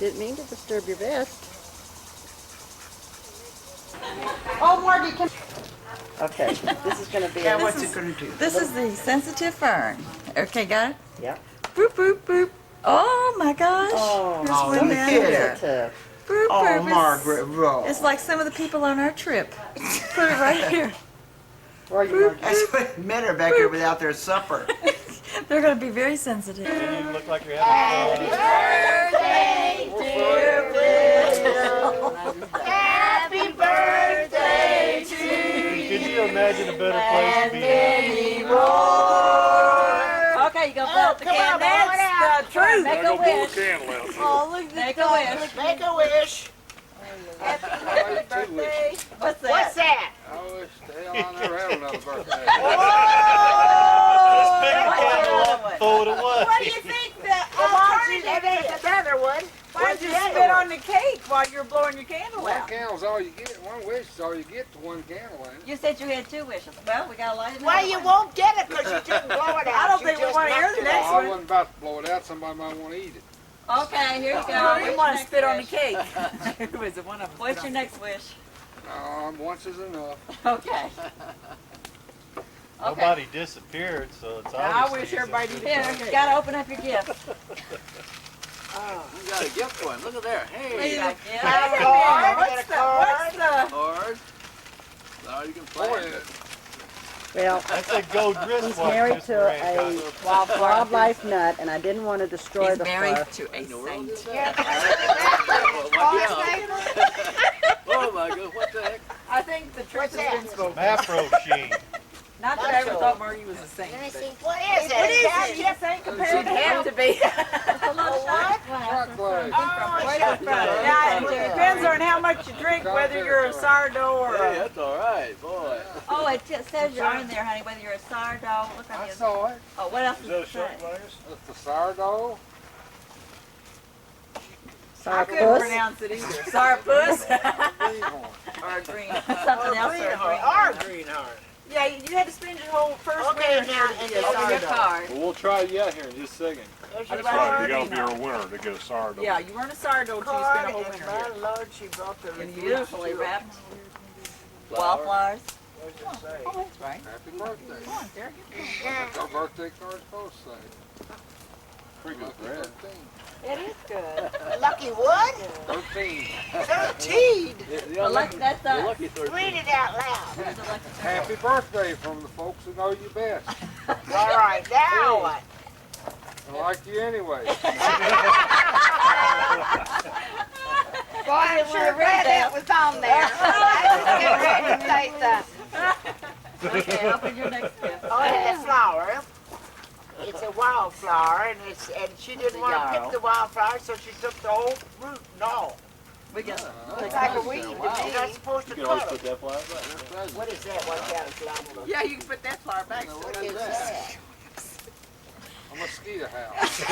Didn't mean to disturb your vest. Oh, Margie, come. Okay, this is going to be. Yeah, what's it gonna do? This is the sensitive fern. Okay, got it? Yep. Boop, boop, boop. Oh my gosh. Oh, There's one look down at there. sensitive. Boop, Oh, boop. Margaret Rowe. It's like some of the people on our trip. Put it right here. Where are you, Margie? That's what men are back here without their supper. They're going to be very sensitive. You look like you're having fun. Happy birthday to you. Could you imagine a better place to be in? Okay, you gonna blow up the candle? That's the truth. Make a wish. Oh, look at Make a wish. Make a wish. Happy birthday. What's that? What's that? I wish the hell I never had another birthday. Let's pick the candle up and throw it away. What do you think the alternative is? Another one. Why don't you spit on the cake while you're blowing your candle One out? candle's all you get. One wish is all you get to one candle, ain't it? You said you had 2 wishes. Well, we got a light. Well, you won't get it because you didn't blow it out. I don't You think we just wanna hear left the it next on. I wasn't about to blow it out. Somebody might want to eat it. Okay, here you go. We want to spit on the cake. Who is it? One of them. What's your next wish? Once is enough. Okay. Nobody disappeared, so it's I obviously wish everybody did. Here, you gotta open up your gift. You got a gift for him. Look at there. Hey, Yeah. What's the? Lord. Now you can play it. Well, That's a gold wristwatch. he's married Mr. to Rankin. a wildlife nut, and I didn't want to destroy He's the married fur. to a saint. Oh my God, what the heck? I think the truth has been spoken. Mapro sheen. Not that I ever thought Margie was a saint. Let me but- see. What is it? What is Is it? She's a saint compared She'd to To him. be. Shot glass. Yeah, it depends on how much you drink, whether you're a sourdough or Hey, a... that's all right, boy. Oh, it says you're on there, honey, whether you're a sourdough. Look on I you. saw it. Oh, what else Is does that a it shot say? glass? That's the sourdough. I couldn't Sourpuss. pronounce it either. Sourpuss? Greenhorn. Or green. Something else or a green. Or greenhorn. Yeah, you had to spend your whole first Okay, winter now, here to be and a Open your sourdough. card. Well, we'll try you out here in just a second. There's your That's right. card. You gotta be a winner to get a sourdough. Yeah, you weren't a sourdough until you spent a whole winter My here. Lord, she brought the And beautifully wrapped. Wildflowers. Oh, that's right. Happy birthday. Come on, Derek. That's our birthday card's supposed to say. Pretty good Lucky bread. 13. It is good. Lucky what? 13. 13. Well, lucky, that's You're us. lucky 13. Read it out loud. There's a lucky Happy birthday from the folks who know you best. All right, now what? I like you anyway. Boy, I'm sure glad that was on there. I was getting ready to say something. Okay, open your next gift. Oh, it's a flower. It's a wildflower, and she didn't want to pick the wildflower, so she took the whole root and all. We got Looks like a weed to me. You're not supposed to You can always cut put it. that flower back. What is that? Watch out, it's liable to- Yeah, you can put that flower back. What is that? A mosquito house.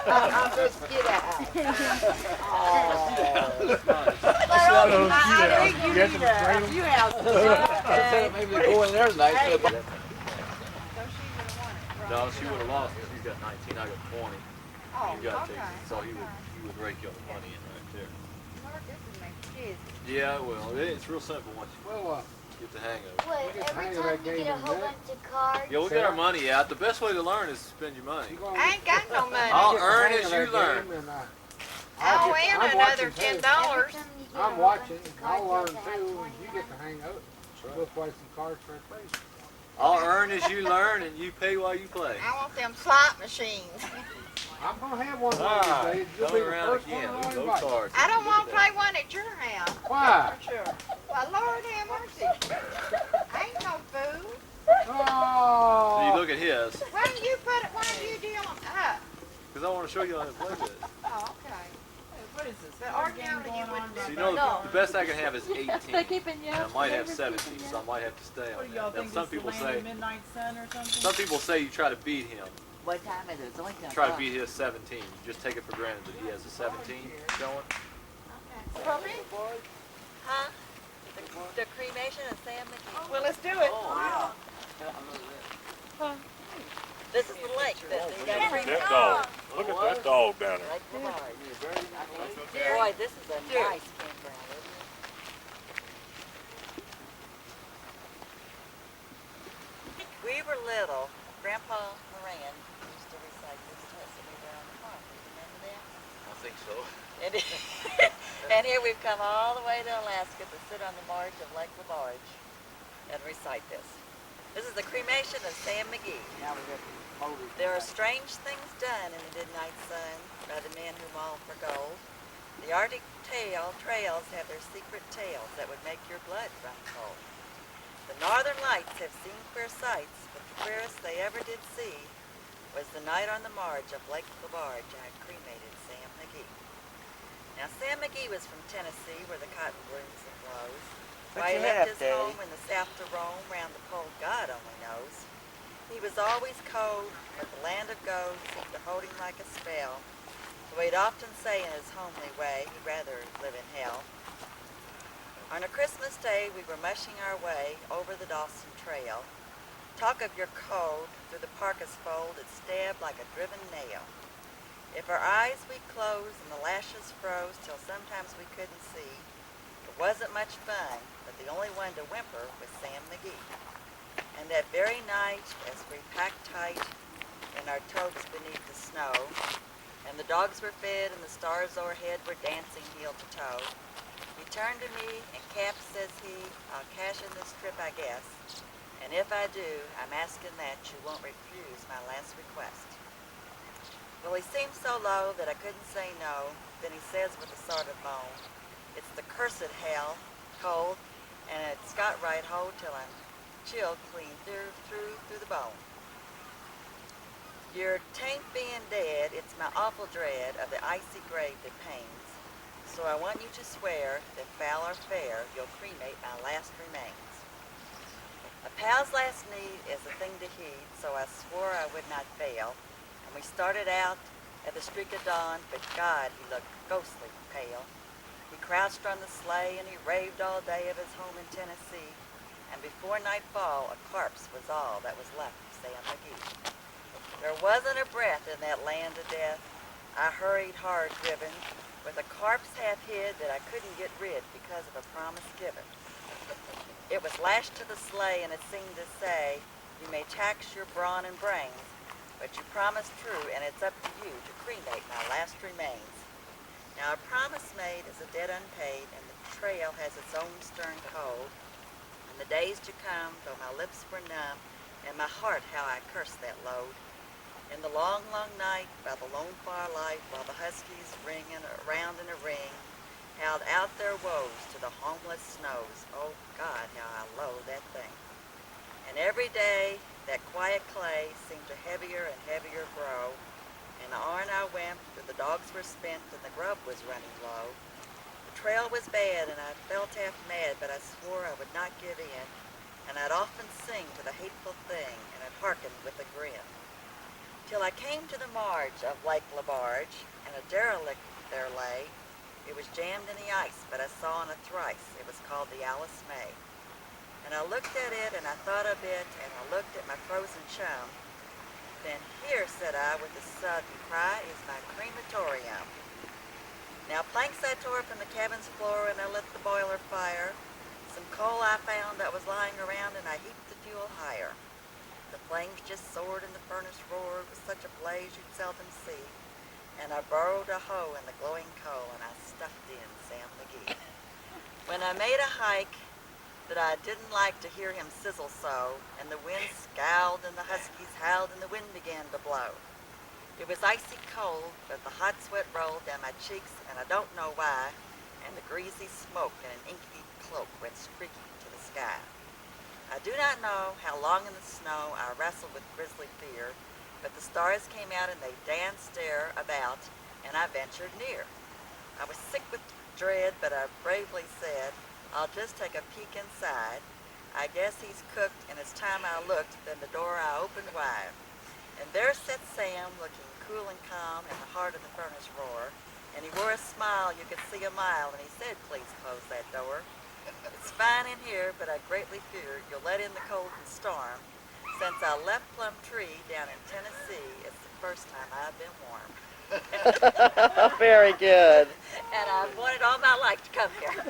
I'll just get out. I think you need a few houses. Maybe they go in there tonight. No, she would have lost because he's got 19, I got 20. You got to take it. So he would rake you the money in right there. Yeah, well, it's real simple once you Well, get the hang of it. Wait, every time you get a whole bunch of cards. Yeah, we get our money out. The best way to learn is to spend your money. you gonna I ain't got no money. I'll get the earn hang as of you that learn. game, and I'll win I'm another watching too. $10. Every time you get a I'm whole watching. bunch of I'll learn cards, you have to have too. 20 You get the hang of it. We'll play some cards for free. I'll earn as you learn, and you pay while you play. I want them slot machines. I'm gonna have one of Ah, these days. You'll be coming the around first again. one Look to at those invite. cards. I don't want to play one at your house. Why? For sure. Well, Lord have mercy. I ain't no fool. So you Oh. look at his, Why do you put it? Why do you deal them up? because I want to show you how to play with it. Oh, okay. What is this? But ordinarily you wouldn't So do you know, No. the best I can have is 18. They're keeping you And I up. might have 17, so I might have to stay What on do y'all that. Now, think? some This is people the land say, of midnight sun or something? some people say you try to beat him. What time is it? It's only 10 Try to beat his 17. You just take it for granted that he has a 17 going. Puppy? Huh? The cremation of Sam McKee. Well, let's do it. This is the lake. That Yes, cremation. dog. Look at that dog down there. Right there. Boy, this is a Here. nice campground, isn't it? We were little. Grandpa Moran used to recite this to us when we were on the farm. Do you remember that? I think so. And, and here we've come all the way to Alaska to sit on the marge of Lake LaBarge and recite this. This is the cremation of Sam McGee. Now we got Moses. There are strange things done in the midnight sun by the men who maul for gold. The Arctic trails have their secret tales that would make your blood run cold. The northern lights have seen queer sights, but the queerest they ever did see was the night on the marge of Lake LaBarge I cremated Sam McGee. Now, Sam McGee was from Tennessee, where the cotton blooms and blows. Put Why he your head left up, his Daddy. home in the south to roam round the pole, God only knows. He was always cold, but the land of gold seemed to hold him like a spell. So he'd often say in his homely way, he'd rather live in hell. On a Christmas day, we were mushing our way over the Dawson Trail. Talk of your cold, through the parka's fold, it stabbed like a driven nail. If our eyes we closed and the lashes froze till sometimes we couldn't see, it wasn't much fun, but the only one to whimper was Sam McGee. And that very night, as we packed tight in our totes beneath the snow, and the dogs were fed and the stars o'erhead were dancing heel to toe, he turned to me and Cap, says he, I'll cash in this trip, I guess. And if I do, I'm asking that you won't refuse my last request. Well, he seemed so low that I couldn't say no. Then he says with a sort of moan, it's the cursed hell, cold, and it's got right hold till I'm chilled clean through the bone. Your taint being dead, it's my awful dread of the icy grave that pains. So I want you to swear that foul or fair, you'll cremate my last remains. A pal's last need is a thing to heed, so I swore I would not fail. And we started out at the streak of dawn, but God, he looked ghostly pale. He crouched on the sleigh and he raved all day of his home in Tennessee. And before nightfall, a corpse was all that was left of Sam McGee. There wasn't a breath in that land of death. I hurried hard driven, with a corpse half hid that I couldn't get rid because of a promise given. It was lashed to the sleigh and it seemed to say, you may tax your brawn and brains, but you promised true and it's up to you to cremate my last remains. Now a promise made is a debt unpaid and the trail has its own stern cold. And the days to come, though my lips were numb and my heart how I cursed that load. In the long, long night, by the lone firelight, while the huskies ringing around in a ring, howled out their woes to the homeless snows. Oh God, how I loathe that thing. And every day, that quiet clay seemed to heavier and heavier grow. And on I went, till the dogs were spent and the grub was running low. The trail was bad and I felt half mad, but I swore I would not give in. And I'd often sing to the hateful thing, and I'd hearken with a grin. Till I came to the marge of Lake LaBarge, and a derelict there lay. It was jammed in the ice, but I saw in a thrice. It was called the Alice May. And I looked at it, and I thought a bit, and I looked at my frozen chum. Then here, said I, with a sudden cry, is my crematorium. Now planks I tore from the cabin's floor, and I lit the boiler fire. Some coal I found that was lying around, and I heaped the fuel higher. The flames just soared and the furnace roared with such a blaze you'd seldom see. And I burrowed a hoe in the glowing coal and I stuffed in Sam McGee. When I made a hike that I didn't like to hear him sizzle so, and the wind scowled and the huskies howled and the wind began to blow. It was icy cold, but the hot sweat rolled down my cheeks and I don't know why, and the greasy smoke in an inky cloak went streaking to the sky. I do not know how long in the snow I wrestled with grisly fear, but the stars came out and they danced there about, and I ventured near. I was sick with dread, but I bravely said, I'll just take a peek inside. I guess he's cooked, and it's time I looked, then the door I opened wide. And there sat Sam, looking cool and calm in the heart of the furnace roar, and he wore a smile you could see a mile, and he said, please close that door. It's fine in here, but I greatly fear you'll let in the cold and storm. Since I left Plum Tree down in Tennessee, it's the first time I've been warm. Very good. and I've wanted all my life to come here.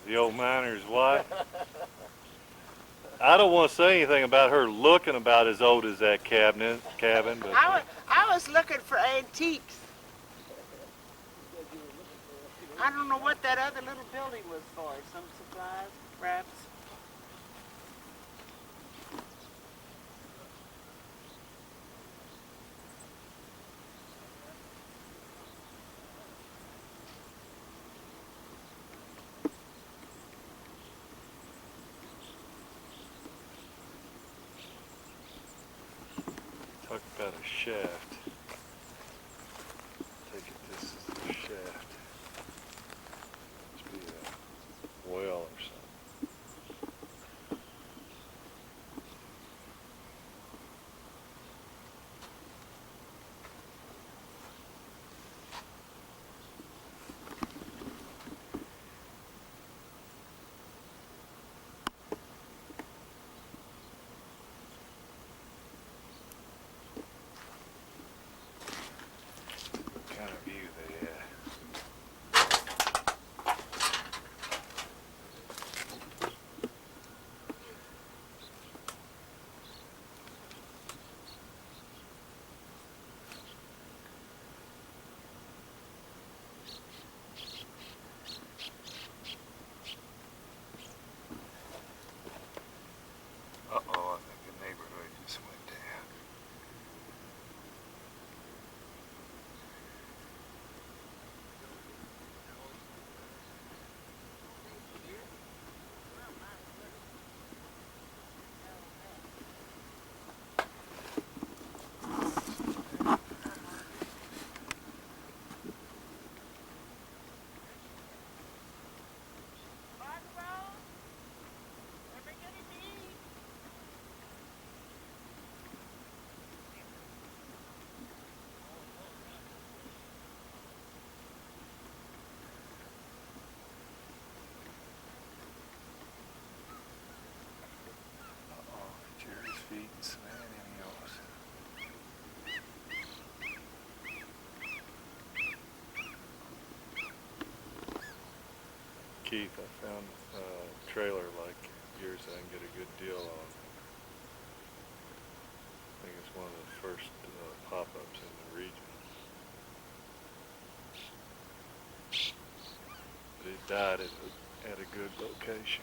The old miner's wife. I don't want to say anything about her looking about as old as that cabin, but I was looking for antiques. I don't know what that other little building was for. Some supplies, perhaps. talk about a shaft. Take it this is the shaft. Must be a well or something. Kind of view they Uh-oh, I think the neighborhood just went down. Uh-oh, Jerry's feeding Savannah in yours. Keith, I found a trailer like yours I can get a good deal on. I think it's one of the first pop-ups in the region. But it died at a good location.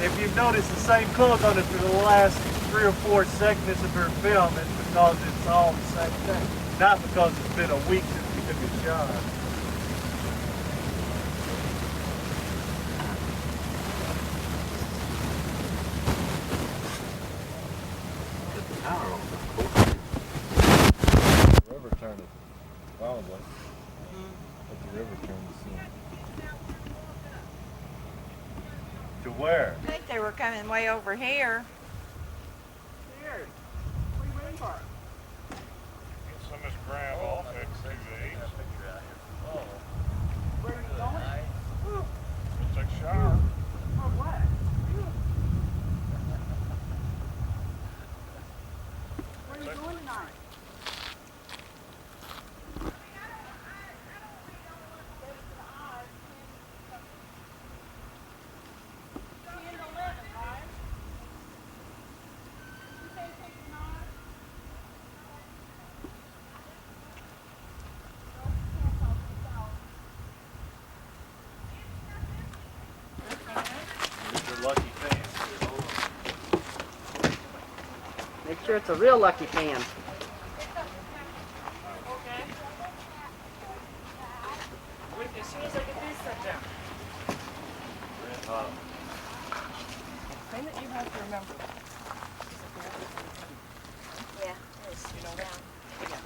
if you've noticed the same clothes on it for the last 3 or 4 segments of her film, it's because it's all the same thing. Not because it's been a week since we took a shower. The river turned it, probably. Let the river turn the scene. To where? I think they were coming way over here. Here. What are you waiting for? Get some of this gravel, fix these. Where are you going? Take a shower. For what? Where are you going tonight? These are lucky fans. Make sure it's a real lucky fan. As soon as I get this set down. Red hot. The thing that you have to remember is that there is Yeah, it's down. again,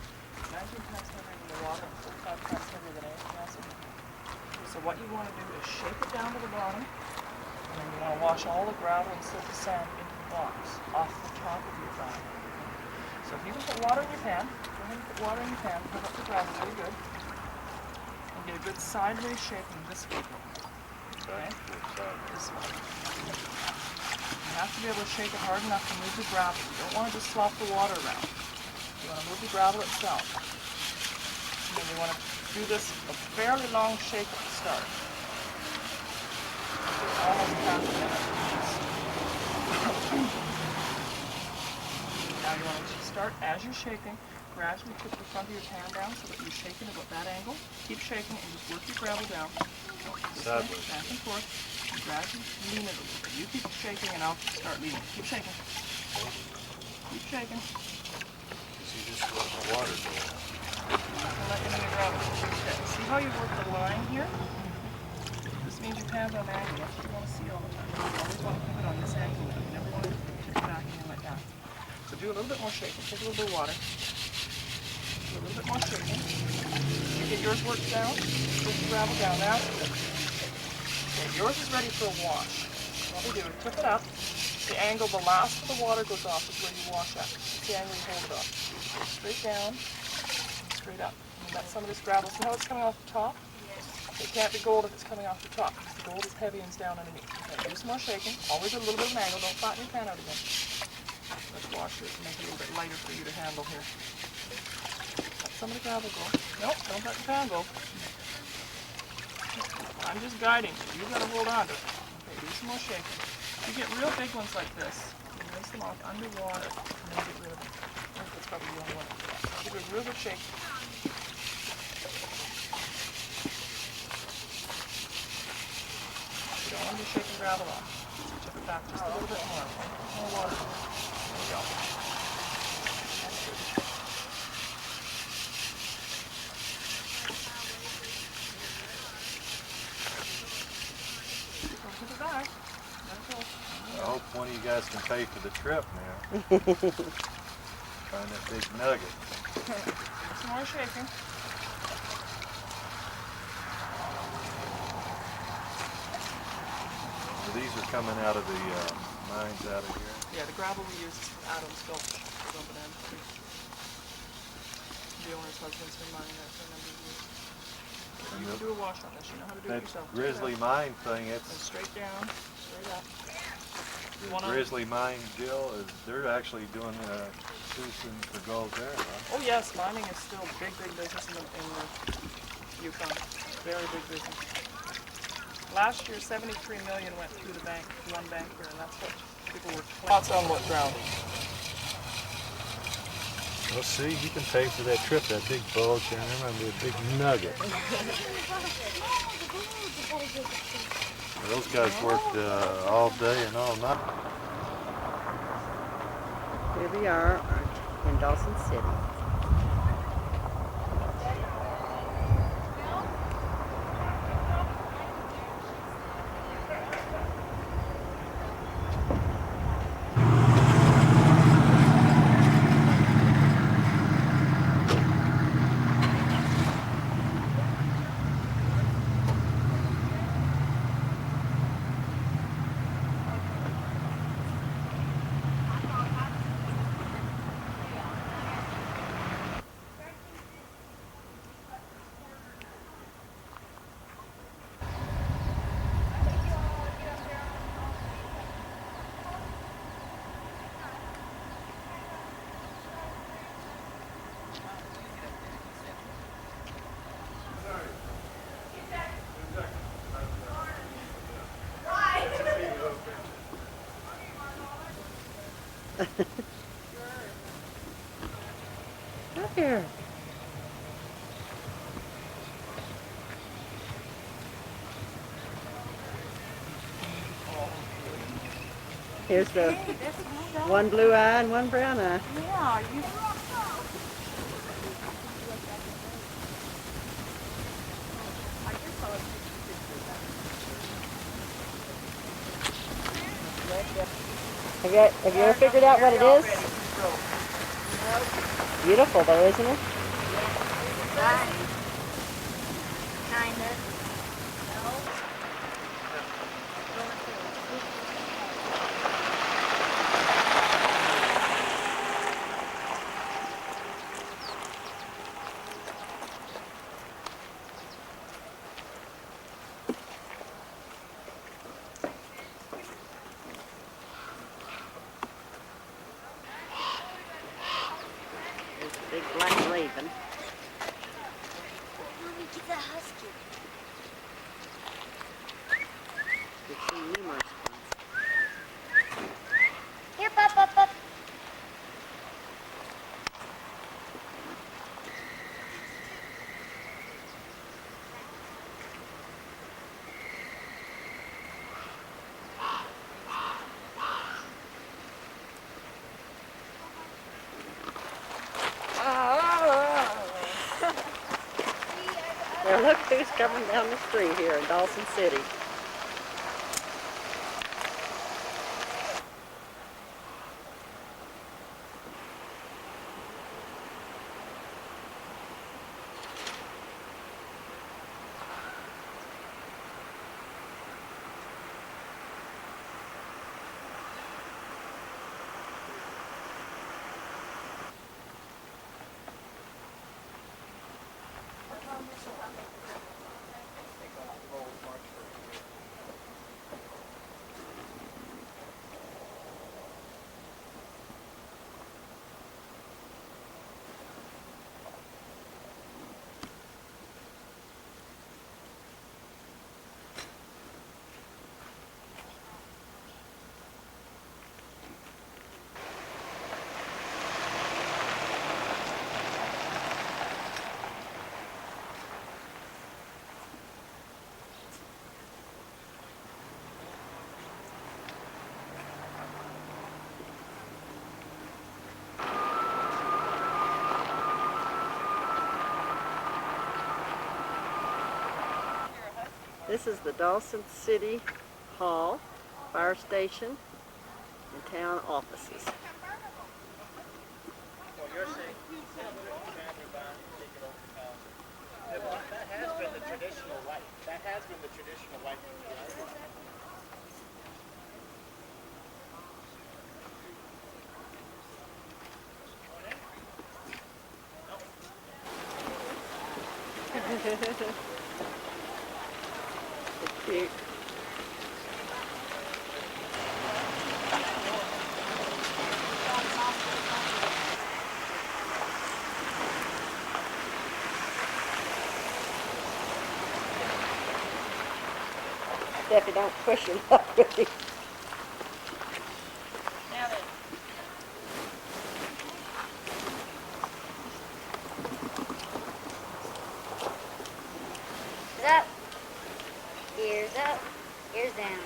19 times heavier than the water, 45 times heavier than anything else in here. So what you want to do is shake it down to the bottom, and then you want to wash all the gravel and silty sand into the box off the top of your gravel. So if you can put water in your pan, go ahead and put water in your pan, cover up the gravel really good, and get a good sideways shaking this way. Okay? This way. You have to be able to shake it hard enough to move the gravel. You don't want to just slop the water around. You want to move the gravel itself. And then you want to do this a fairly long shake at the start. Almost half a minute. Now you want to start as you're shaking, gradually put the front of your pan down so that you're shaking about that angle. Keep shaking and just work your gravel down. Sideways. Back and forth. And gradually lean it a little bit. You keep shaking and I'll start leaning. Keep shaking. Keep shaking. You just let the water go. And let your gravel. Okay. See how you work the line here? This means your pan's on angle. That's what you want to see all the time. You always want to keep it on this angle. You never want to tip it back in like that. So do a little bit more shaking. Take a little bit of water. Do a little bit more shaking. You get yours worked down. Put the gravel down. That's good. Okay, yours is ready for a wash. What we do, we tip it up. The angle, the last of the water goes off is where you wash at. It's the angle you hold it off. Go straight down, straight up. And let some of this gravel. See how it's coming off the top? It can't be gold if it's coming off the top, because the gold is heavy and it's down underneath. Okay, do some more shaking. Always a little bit of an angle. Don't flatten your pan out again. Let's wash this and make it a little bit lighter for you to handle here. Let some of the gravel go. Nope, don't let the pan go. I'm just guiding you. You've got to hold on to it. Okay, do some more shaking. You get real big ones like this. You rinse them off underwater and then get rid of them. I think that's probably the only one. Give it a real good shake. You don't want to be shaking gravel off. Tip it back just a little bit more. More water. There you go. That's good. Go to the back. That's all. I hope one of you guys can pay for the trip now. Find that big nugget. Some more shaking. So these are coming out of the mines out of here. Yeah, the gravel we use is from Adams Gulch. The owner's husband's been mining there for a number of years. You can do a wash on this. You know how to do it That yourself. Grizzly Mine thing, And it's straight down, straight up. You the wanna- Grizzly Mine, Jill, they're actually doing citizen for gold there, right? Oh yes, mining is still big, big business in the Yukon. Very big business. Last year, 73 million went through the bank, one banker, and that's what people were. Thoughts on what ground? Well, see, you can pay for that trip, that big bulge down there might be a big nugget. Those guys worked all day and all night. Here we are in Dawson City. Up here. Here's the one blue eye and one brown eye. Yeah, you. Have you ever figured out what it is? Beautiful though, isn't it? Kind of. There's a big black raven. Mommy, get that husky. We've seen numerous ones. Here, pup, up, up. Well, look who's coming down the street here in Dawson City. This is the Dawson City Hall, fire station, and town offices. That has been the traditional light. That has been the traditional light. It's cute. Steffi, don't push him up with you. Now then. up. Ears up. Ears down.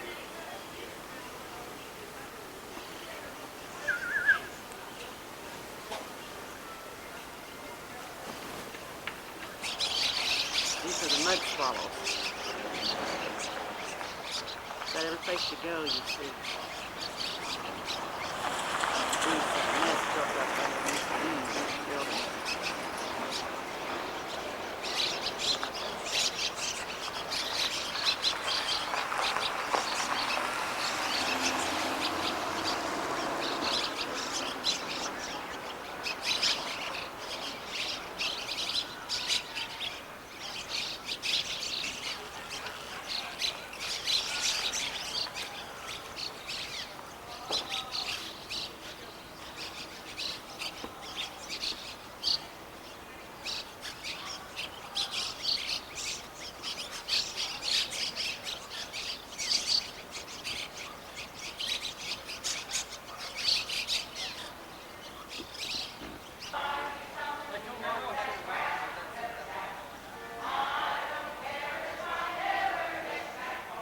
These are the mud swallows. But every place you go, you see these nests built up underneath these buildings.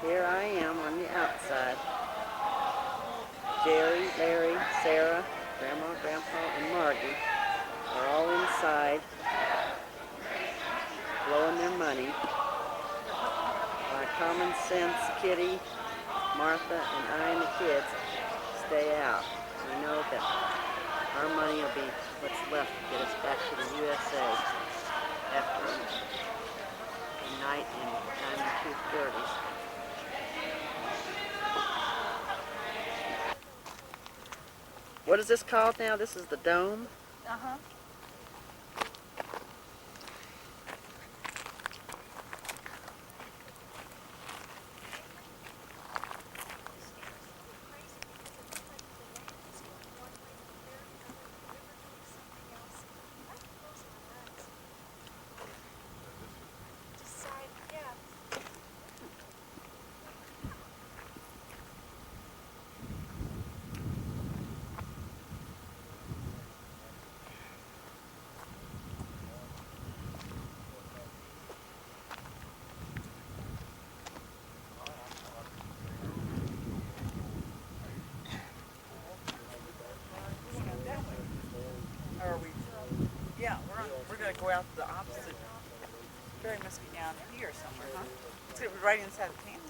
Here I am on the outside. Jerry, Larry, Sarah, Grandma, Grandpa, and Margie are all inside blowing their money. My common sense Kitty, Martha, and I and the kids stay out. We know that our money will be what's left to get us back to the USA after a night in 9230s. What is this called now? This is the dome? Uh-huh. Or are we? Yeah, we're gonna go out the opposite. Ferry must be down here somewhere, huh? It's gonna be right inside the canyon.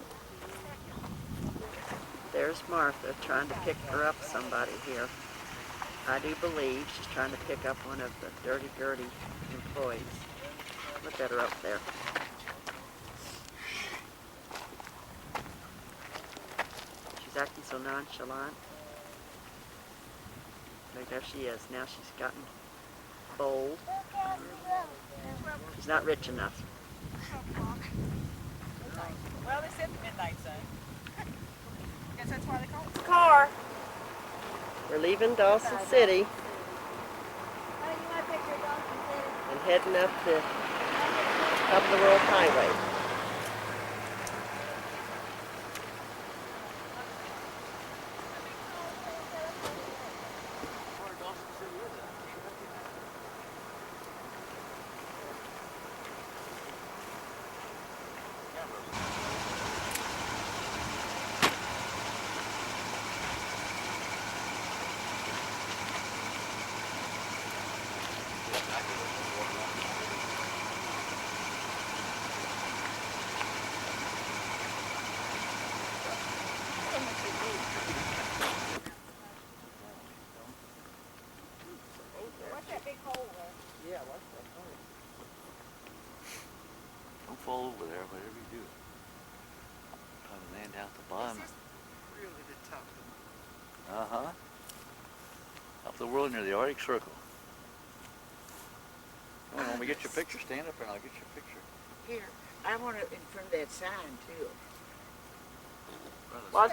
There's Martha trying to pick her up somebody here. I do believe she's trying to pick up one of the dirty-gurdy employees. Look at her up there. She's acting so nonchalant. Look, there she is. Now she's gotten bold. She's not rich enough. Well, they said the midnight sun. Guess that's why they call it the car. We're leaving Dawson City and heading up the World Highway. Don't fall over there, whatever you do. Probably land out the bottom. Really the top of Uh-huh. Up the world near the Arctic Circle. Oh, when we get your picture, stand up and I'll get your picture. Here, I want it in front of that sign too. Well,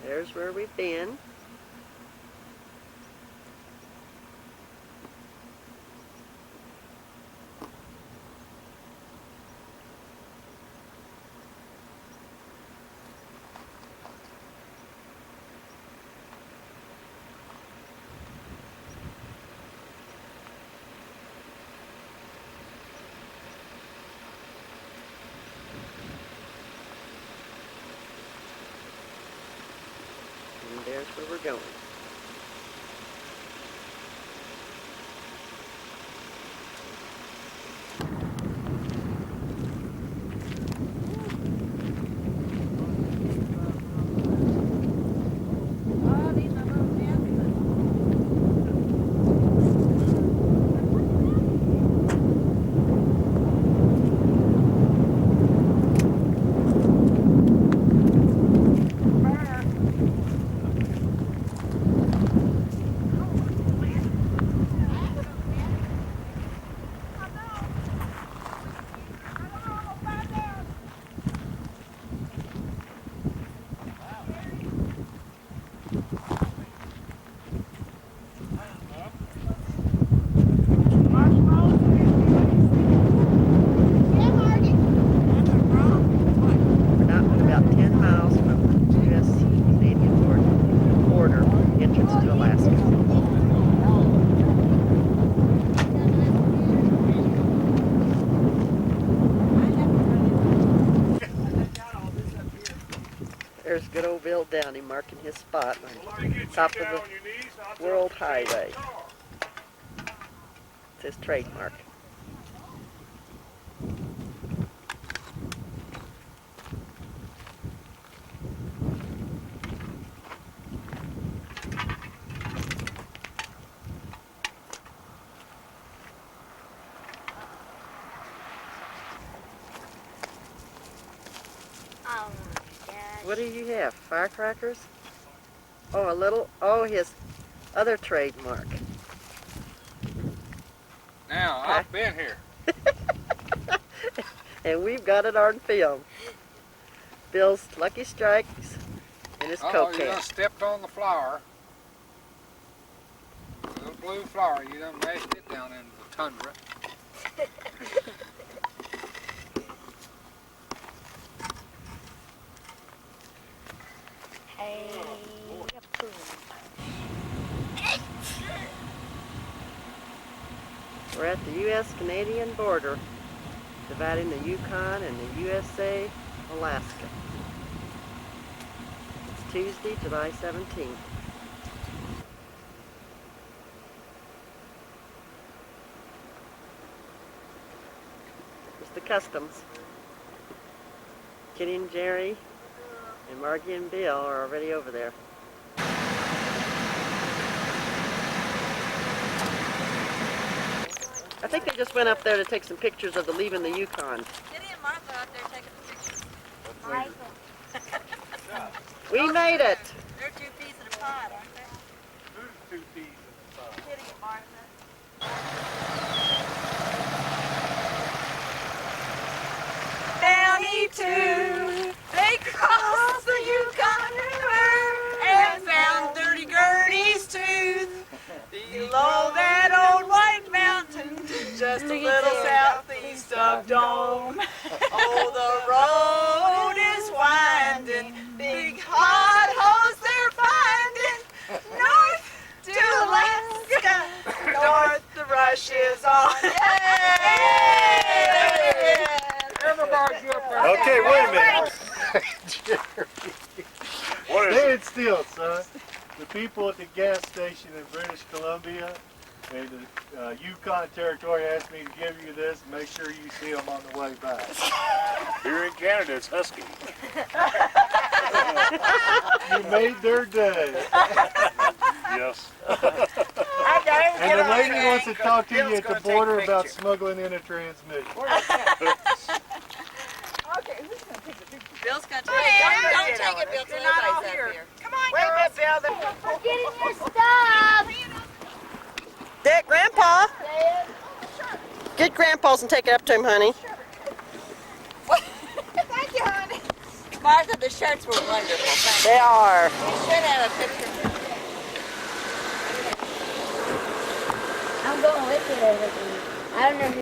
there's where we've been. going. We're not but about 10 miles from the U.S.-Canadian border entrance to Alaska. There's good old Bill Downey marking his spot on top of the World Highway. It's his trademark. Oh my gosh. What do you have? Firecrackers? Oh, his other trademark. Now, I've been here. And we've got it on film. Bill's Lucky Strikes and his Coke You can. done stepped on the flower. The little blue flower, you done mashed it down into the tundra. Hey, boom. We're at the U.S.-Canadian border, dividing the Yukon and the USA, Alaska. It's Tuesday, July 17th. There's the customs. Kitty and Jerry and Margie and Bill are already over there. I think they just went up there to take some pictures of the leaving the Yukon. Kitty and Martha out there taking pictures. We made it! They're 2 peas in a pod, aren't they? Who's 2 peas in the pod? Kitty and Martha. Down E2, they crossed the Yukon River and found Dirty Gertie's tooth. Below that old white mountain, just a little southeast of Dome. Oh, the road is winding, big potholes they're finding. North to Alaska, north the rush is on. Yay! Everybody's up there. Okay, wait a minute. Stand still, son. The people at the gas station in British Columbia and the Yukon Territory asked me to give you this and make sure you see them on the way back. Here in Canada, it's husky. You made their day. Yes. And the lady wants to talk to you at the border about smuggling in a transmission. Okay, who's gonna take the picture? Bill's gonna take it. Don't take it, Bill, till You're not all everybody's here. up here. Come on, Bill. We're getting your stuff. Dad, Grandpa! Get Grandpa's and take it up to him, honey. Thank you, honey. Martha, the shirts were wonderful. Thank They are. you. You should have a picture. I'm going with you. I don't know who